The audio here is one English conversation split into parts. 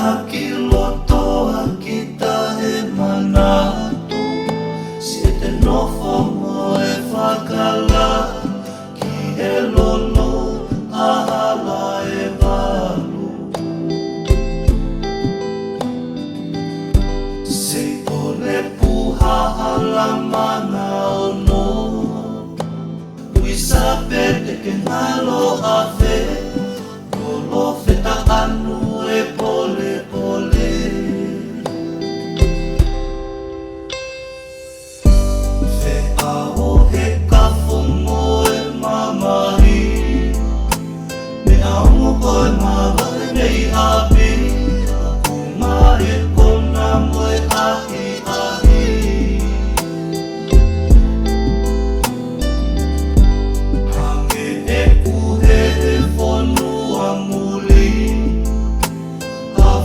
Akilotoa kita e manatu, siete nofo mo e whakala, ki he lolo ahala e walu. Se ole puhahala mana ono, wisa pete ke ngalo ave, lolo feta anu e pole pole. Fe ao he kafongo e mamari, me aongo koe mawai nei api, kuma e kona moe ahi ahi. Hange e kuhe e whonua muli,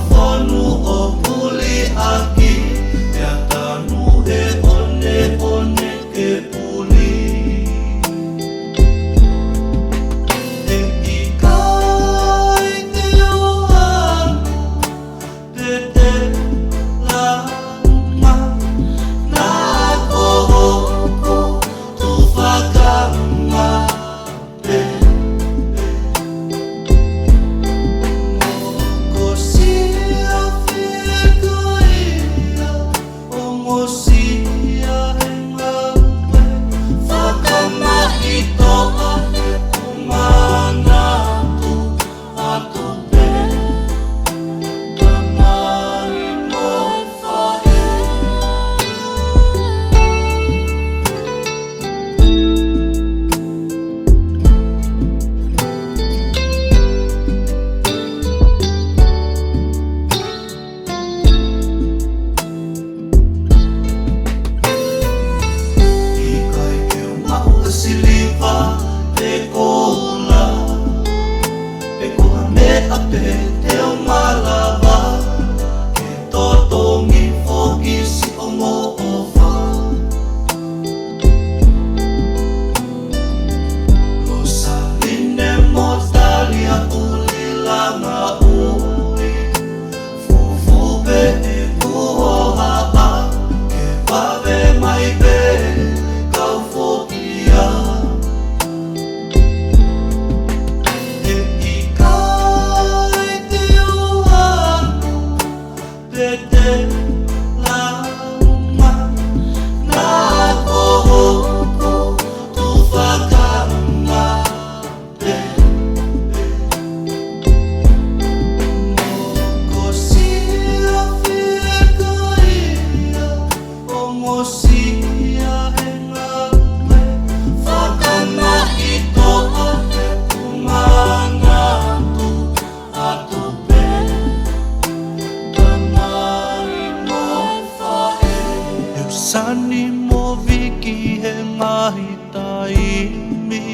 whonu o puli aki, e tanu he one one ke puli. E ikai te oanu, te te lama, na kohoko tu whakanga pe. Mokosia whikoia, ongosia he ngawe, whakamahitoa he kumanatu atu pe, tamai mo whae. Ikai ke umau e siliva te koula, pe koha mea pe te o malawa, ke totongi foki si o mo ofa. Lo saline mo talia uli langa ui, fufu pe e kuhoha, ke wawe mai pe kau fokia. E ikai te oanu, te te lama, na kohoko tu whakanga pe. Mokosia whikoia, ongosia he ngawe, whakamahitoa he kumanatu atu pe, tamai mo whae. Sani mo viki he ngahi taimi,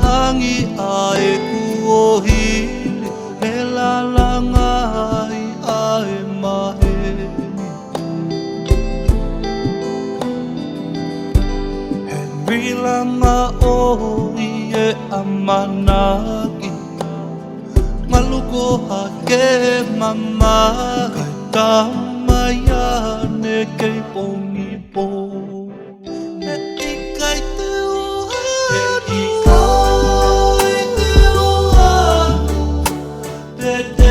hangi ae kuohili, he lalanga hai ae mahe. He rilanga oi e amanaki, maluko hake mama, kai tamaya ne kei pongi po. E ikai te oanu, te te